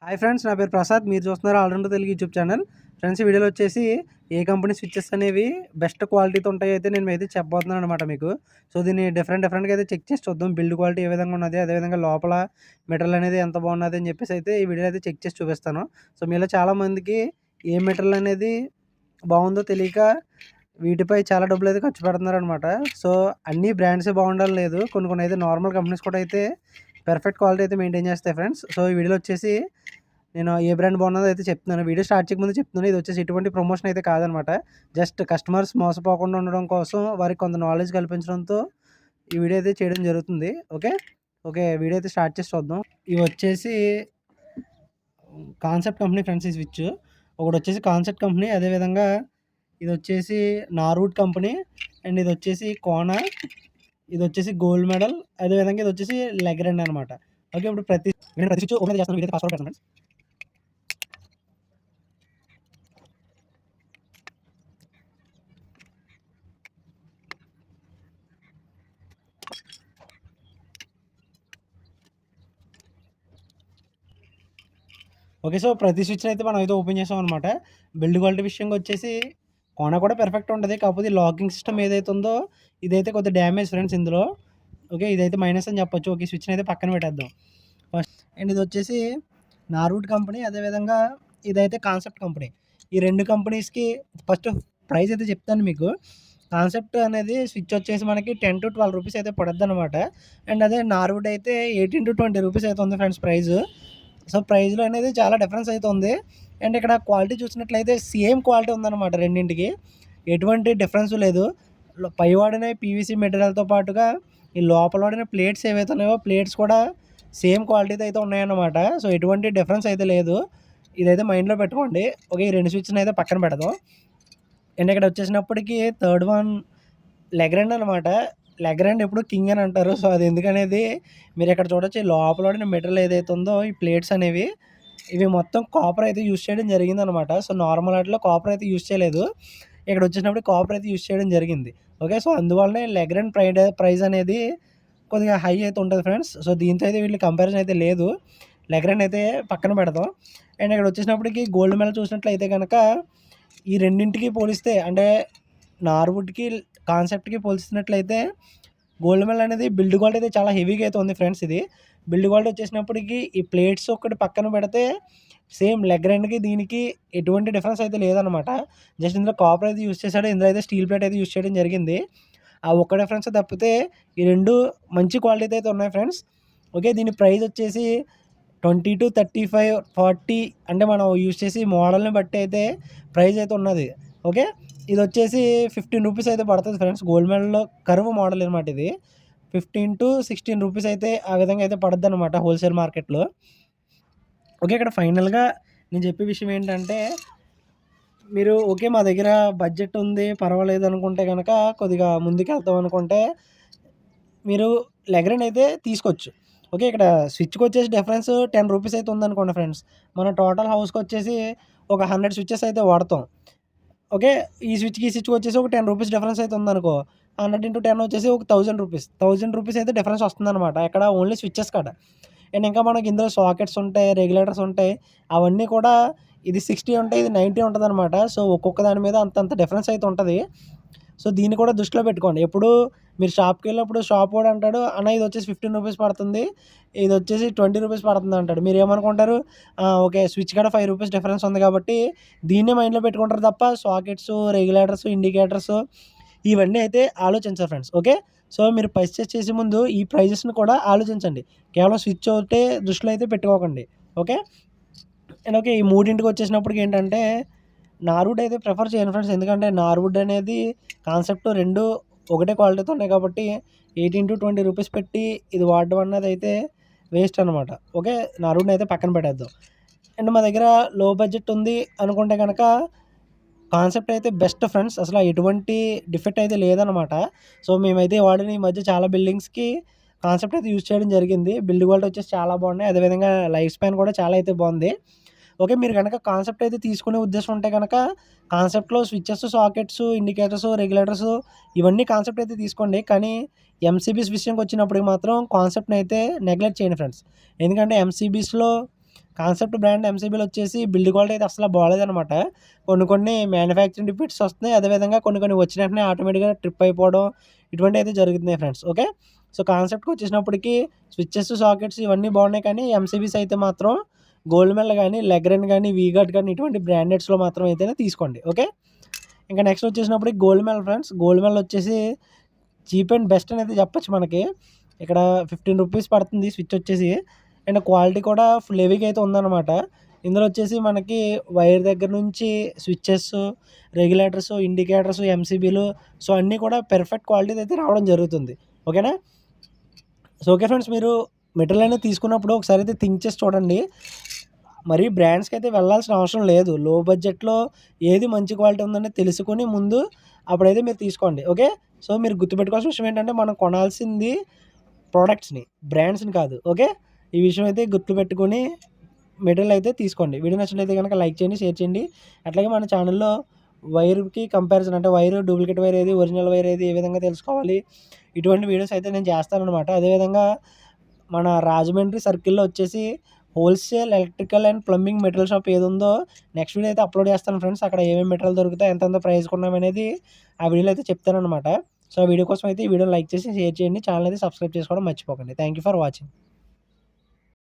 Hi friends, నా పేరు ప్రసాద్. మీరు చూస్తున్నారు allrounder Telugu YouTube channel. Friends, ఈ వీడియోలో వచ్చేసి ఏ కంపెనీ స్విచ్చెస్ అనేవి బెస్ట్ క్వాలిటీతో ఉంటాయో అయితే నేను అయితే చెప్పబోతున్నాను అనమాట మీకు. సో దీన్ని డిఫరెంట్గా అయితే చెక్ చేసి చూద్దాం. బిల్డ్ క్వాలిటీ ఏ విధంగా ఉన్నది, అదేవిధంగా లోపల మెటీరియల్ అనేది ఎంత బాగున్నది అని చెప్పేసి అయితే ఈ వీడియో అయితే చెక్ చేసి చూపిస్తాను. సో మీలో చాలామందికి ఏ మెటీరియల్ అనేది బాగుందో తెలియక వీటిపై చాలా డబ్బులు అయితే ఖర్చు పెడుతున్నారనమాట. సో అన్ని బ్రాండ్సే బాగుండాలి లేదు, కొన్ని అయితే నార్మల్ కంపెనీస్ కూడా అయితే పర్ఫెక్ట్ క్వాలిటీ అయితే మెయింటైన్ చేస్తాయి ఫ్రెండ్స్. సో ఈ వీడియోలో వచ్చేసి నేను ఏ బ్రాండ్ బాగున్నదో అయితే చెప్తున్నాను. వీడియో స్టార్ట్ చేయకముందు చెప్తున్నాను, ఇది వచ్చేసి ఎటువంటి ప్రమోషన్ అయితే కాదనమాట. జస్ట్ కస్టమర్స్ మోసపోకుండా ఉండడం కోసం వారికి కొంత నాలెడ్జ్ కల్పించడంతో ఈ వీడియో అయితే చేయడం జరుగుతుంది. ఓకే ఓకే వీడియో అయితే స్టార్ట్ చేసి చూద్దాం. ఇవి వచ్చేసి కాన్సెప్ట్ కంపెనీ ఫ్రెండ్స్. ఈ స్విచ్ ఒకటి వచ్చేసి కాన్సెప్ట్ కంపెనీ, అదేవిధంగా ఇది వచ్చేసి నారూట్ కంపెనీ, అండ్ ఇది వచ్చేసి కోనా, ఇది వచ్చేసి గోల్డ్ మెడల్, అదేవిధంగా ఇది వచ్చేసి లెగ్రెండ్ అనమాట. ఓకే, ఇప్పుడు ప్రతి స్విచ్ ఓపెన్ చేస్తాను. వీడియో పాస్వర్డ్ పెడతాను ఫ్రెండ్స్. ఓకే, సో ప్రతి స్విచ్ని అయితే మనం అయితే ఓపెన్ చేసాం అనమాట. బిల్డ్ క్వాలిటీ విషయంగా వచ్చేసి కోనా కూడా పర్ఫెక్ట్ ఉంటుంది, కాకపోతే లాకింగ్ సిస్టమ్ ఏదైతే ఉందో ఇదైతే కొద్దిగా డ్యామేజ్ ఫ్రెండ్స్ ఇందులో. ఓకే, ఇదైతే మైనస్ అని చెప్పొచ్చు. ఓకే, స్విచ్ని అయితే పక్కన పెట్టేద్దాం ఫస్ట్. అండ్ ఇది వచ్చేసి నారూట్ కంపెనీ, అదేవిధంగా ఇదైతే కాన్సెప్ట్ కంపెనీ. ఈ రెండు కంపెనీస్కి ఫస్ట్ ప్రైస్ అయితే చెప్తాను మీకు. కాన్సెప్ట్ అనేది స్విచ్ వచ్చేసి మనకి 10 to 12 రూపీస్ అయితే పడుద్ది అనమాట. అండ్ అదే నారూట్ అయితే 18 to 20 రూపీస్ అయితే ఉంది ఫ్రెండ్స్ ప్రైస్. సో ప్రైస్లో అనేది చాలా డిఫరెన్స్ అయితే ఉంది. అండ్ ఇక్కడ క్వాలిటీ చూసినట్లయితే సేమ్ క్వాలిటీ ఉందన్నమాట రెండింటికి, ఎటువంటి డిఫరెన్స్ లేదు. పై వాడిన పీవీసీ మెటీరియల్తో పాటుగా ఈ లోపల వాడిన ప్లేట్స్ ఏవైతే ఉన్నాయో ప్లేట్స్ కూడా సేమ్ క్వాలిటీతో అయితే ఉన్నాయన్నమాట. సో ఎటువంటి డిఫరెన్స్ అయితే లేదు, ఇదైతే మైండ్లో పెట్టుకోండి. ఓకే, ఈ రెండు స్విచ్ని అయితే పక్కన పెడదాం. అండ్ ఇక్కడ వచ్చేసినప్పటికీ థర్డ్ వన్ లెగ్రెండ్ అనమాట. లెగ్రెండ్ ఎప్పుడు కింగ్ అని అంటారు. సో అది ఎందుకనేది మీరు ఇక్కడ చూడొచ్చు. లోపల వాడిన మెటీరియల్ ఏదైతే ఉందో ఈ ప్లేట్స్ అనేవి ఇవి మొత్తం కాపర్ అయితే యూజ్ చేయడం జరిగిందనమాట. సో నార్మల్ వాటిలో కాపర్ అయితే యూజ్ చేయలేదు, ఇక్కడ వచ్చేసినప్పుడు కాపర్ అయితే యూజ్ చేయడం జరిగింది. ఓకే, సో అందువల్లనే లెగ్రెండ్ ప్రైస్ అనేది కొద్దిగా హై అయితే ఉంటుంది ఫ్రెండ్స్. సో దీంతో అయితే వీళ్ళు కంపారిజన్ అయితే లేదు. లెగ్రెండ్ అయితే పక్కన పెడదాం. అండ్ ఇక్కడ వచ్చేసినప్పటికి గోల్డ్ మెడల్ చూసినట్లయితే కనుక ఈ రెండింటికి పోలిస్తే, అంటే నార్వుడ్కి కాన్సెప్ట్కి పోల్చినట్లయితే గోల్డ్ మెడల్ అనేది బిల్డ్ క్వాలిటీ అయితే చాలా హెవీగా అయితే ఉంది ఫ్రెండ్స్. ఇది బిల్డ్ క్వాలిటీ వచ్చేసినప్పటికి ఈ ప్లేట్స్ ఒకటి పక్కన పెడితే సేమ్ లెగ్రెండ్కి దీనికి ఎటువంటి డిఫరెన్స్ అయితే లేదనమాట. జస్ట్ ఇందులో కాపర్ అయితే యూజ్ చేశాడు, ఇందులో అయితే స్టీల్ ప్లేట్ అయితే యూజ్ చేయడం జరిగింది. ఆ ఒక్క డిఫరెన్స్ తప్పితే ఈ రెండు మంచి క్వాలిటీ అయితే ఉన్నాయి ఫ్రెండ్స్. ఓకే, దీని ప్రైస్ వచ్చేసి 20 to 35, 40 అంటే మనం యూజ్ చేసి మోడల్ని బట్టి అయితే ప్రైస్ అయితే ఉన్నది. ఓకే, ఇది వచ్చేసి 15 రూపీస్ అయితే పడుతుంది ఫ్రెండ్స్. గోల్డ్ మెడల్లో కర్వ్ మోడల్ అనమాట. ఇది 15 to 16 రూపీస్ అయితే ఆ విధంగా అయితే పడుద్ది అనమాట హోల్సేల్ మార్కెట్లో. ఓకే, ఇక్కడ ఫైనల్గా నేను చెప్పే విషయం ఏంటంటే, మీరు ఓకే మా దగ్గర బడ్జెట్ ఉంది పర్వాలేదు అనుకుంటే కనుక, కొద్దిగా ముందుకు వెళ్తాం అనుకుంటే మీరు లెగ్రెండ్ అయితే తీసుకోవచ్చు. ఓకే, ఇక్కడ స్విచ్కి వచ్చేసి డిఫరెన్స్ 10 రూపీస్ అయితే ఉందనుకోండి ఫ్రెండ్స్. మన టోటల్ హౌస్కి వచ్చేసి ఒక 100 స్విచ్చెస్ అయితే వాడతాం. ఓకే, ఈ స్విచ్కి ఈ స్విచ్కి వచ్చేసి ఒక 10 రూపీస్ డిఫరెన్స్ అయితే ఉందనుకో, 100 into 10 వచ్చేసి ఒక 1000 రూపీస్. 1000 రూపీస్ అయితే డిఫరెన్స్ వస్తుందన్నమాట ఇక్కడ ఓన్లీ స్విచ్చెస్ కాడ. అండ్ ఇంకా మనకి ఇందులో సాకెట్స్ ఉంటాయి, రెగ్యులేటర్స్ ఉంటాయి, అవన్నీ కూడా ఇది 60 ఉంటాయి, ఇది 90 ఉంటుంది అనమాట. సో ఒక్కొక్క దాని మీద అంతంత డిఫరెన్స్ అయితే ఉంటుంది. సో దీన్ని కూడా దృష్టిలో పెట్టుకోండి. ఎప్పుడు మీరు షాప్కి వెళ్ళినప్పుడు షాప్ వాడు అంటాడు, అన్న ఇది వచ్చేసి 15 రూపీస్ పడుతుంది, ఇది వచ్చేసి 20 రూపీస్ పడుతుంది అంటాడు. మీరు ఏమనుకుంటారు, ఓకే స్విచ్ కాడ 5 రూపీస్ డిఫరెన్స్ ఉంది కాబట్టి దీన్నే మైండ్లో పెట్టుకుంటారు తప్ప సాకెట్స్, రెగ్యులేటర్స్, ఇండికేటర్స్ ఇవన్నీ అయితే ఆలోచించరు ఫ్రెండ్స్. ఓకే, సో మీరు పర్చేస్ చేసే ముందు ఈ ప్రైజెస్ని కూడా ఆలోచించండి, కేవలం స్విచ్ ఒకటే దృష్టిలో అయితే పెట్టుకోకండి. ఓకే, అండ్ ఓకే ఈ మూడింటికి వచ్చేసినప్పటికి ఏంటంటే నార్వుడ్ అయితే ప్రిఫర్ చేయను ఫ్రెండ్స్. ఎందుకంటే నార్వుడ్ అనేది కాన్సెప్ట్ రెండు ఒకటే క్వాలిటీతో ఉన్నాయి కాబట్టి 18 to 20 రూపీస్ పెట్టి ఇది వాడడం అన్నది అయితే వేస్ట్ అనమాట. ఓకే, నార్వుడ్ని అయితే పక్కన పెట్టేద్దాం. అండ్ మా దగ్గర లో బడ్జెట్ ఉంది అనుకుంటే కనుక కాన్సెప్ట్ అయితే బెస్ట్ ఫ్రెండ్స్. అసలు ఎటువంటి డిఫెక్ట్ అయితే లేదనమాట. సో మేమైతే వాడిన ఈ మధ్య చాలా బిల్డింగ్స్కి కాన్సెప్ట్ అయితే యూజ్ చేయడం జరిగింది. బిల్డ్ క్వాలిటీ వచ్చేసి చాలా బాగున్నాయి, అదేవిధంగా లైఫ్ స్పాన్ కూడా చాలా అయితే బాగుంది. ఓకే, మీరు కనుక కాన్సెప్ట్ అయితే తీసుకునే ఉద్దేశం ఉంటే కనుక కాన్సెప్ట్లో స్విచ్చెస్, సాకెట్స్, ఇండికేటర్స్, రెగ్యులేటర్స్ ఇవన్నీ కాన్సెప్ట్ అయితే తీసుకోండి. కానీ ఎంసీబీస్ విషయంకి వచ్చినప్పటికి మాత్రం కాన్సెప్ట్ని అయితే నెగ్లెక్ట్ చేయండి ఫ్రెండ్స్. ఎందుకంటే ఎంసీబీస్లో కాన్సెప్ట్ బ్రాండ్ ఎంసీబీలో వచ్చేసి బిల్డ్ క్వాలిటీ అయితే అసలు బాలేదనమాట. కొన్ని మ్యానుఫ్యాక్చరింగ్ డిఫెక్ట్స్ వస్తున్నాయి. అదేవిధంగా కొన్ని వచ్చిన వెంటనే ఆటోమేటిక్‌గా ట్రిప్ అయిపోవడం ఇటువంటివైతే జరుగుతున్నాయి ఫ్రెండ్స్. ఓకే. సో, కాన్సెప్ట్‌కి వచ్చేసినప్పటికి స్విచెస్, సాకెట్స్ ఇవన్నీ బాగున్నాయి. కానీ ఎంసీబీస్ అయితే మాత్రం గోల్డ్‌మెల్ గానీ, లెగ్రెన్ గానీ, వీగార్డ్ గానీ ఇటువంటి బ్రాండెడ్స్‌లో మాత్రం అయితేనే తీసుకోండి. ఓకే. ఇంకా నెక్స్ట్ వచ్చేసినప్పటికి గోల్డ్‌మెల్ ఫ్రెండ్స్. గోల్డ్‌మెల్ వచ్చేసి చీప్ అండ్ బెస్ట్ అనేది చెప్పొచ్చు మనకి. ఇక్కడ ₹15 పడుతుంది స్విచ్ వచ్చేసి. అండ్ క్వాలిటీ కూడా ఫుల్ హెవీగా అయితే ఉందన్నమాట. ఇందులో వచ్చేసి మనకి వైర్ దగ్గర నుంచి స్విచెస్, రెగ్యులేటర్స్, ఇండికేటర్స్, ఎంసీబీలు సో, అన్నీ కూడా పెర్ఫెక్ట్ క్వాలిటీది అయితే రావడం జరుగుతుంది. ఓకేనా? సో, ఓకే ఫ్రెండ్స్, మీరు మెటీరియల్ అనేది తీసుకున్నప్పుడు ఒకసారి అయితే థింక్ చేసి చూడండి. మరీ బ్రాండ్స్‌కి అయితే వెళ్ళాల్సిన అవసరం లేదు. లో బడ్జెట్‌లో ఏది మంచి క్వాలిటీ ఉందని తెలుసుకొని ముందు అప్పుడైతే మీరు తీసుకోండి. ఓకే. సో, మీరు గుర్తుపెట్టుకోవాల్సిన విషయం ఏంటంటే మనం కొనాల్సింది ప్రొడక్ట్స్‌ని, బ్రాండ్స్‌ని కాదు. ఓకే. ఈ విషయం అయితే గుర్తుపెట్టుకొని మెటీరియల్ అయితే తీసుకోండి. వీడియో నచ్చినట్లయితే గనుక లైక్ చేయండి, షేర్ చేయండి. అట్లాగే మన ఛానల్‌లో వైర్‌కి కంపారిజన్ అంటే వైర్ డూప్లికేట్ వైర్ ఏది, ఒరిజినల్ వైర్ ఏది, ఏ విధంగా తెలుసుకోవాలి ఇటువంటి వీడియోస్ అయితే నేను చేస్తాననమాట. అదేవిధంగా మన రాజమండ్రి సర్కిల్‌లో వచ్చేసి wholesale electrical and plumbing material shop ఏదుందో నెక్స్ట్ వీడియో అయితే అప్లోడ్ చేస్తాను ఫ్రెండ్స్. అక్కడ ఏమేమి మెటీరియల్ దొరుకుతాయి, ఎంతెంత ప్రైస్ కొన్నామనేది ఆ వీడియోలో అయితే చెప్తాననమాట. సో, ఆ వీడియో కోసం అయితే ఈ వీడియోని లైక్ చేసి షేర్ చేయండి. ఛానల్ అయితే సబ్స్క్రైబ్ చేసుకోవడం మర్చిపోకండి. Thank you for watching.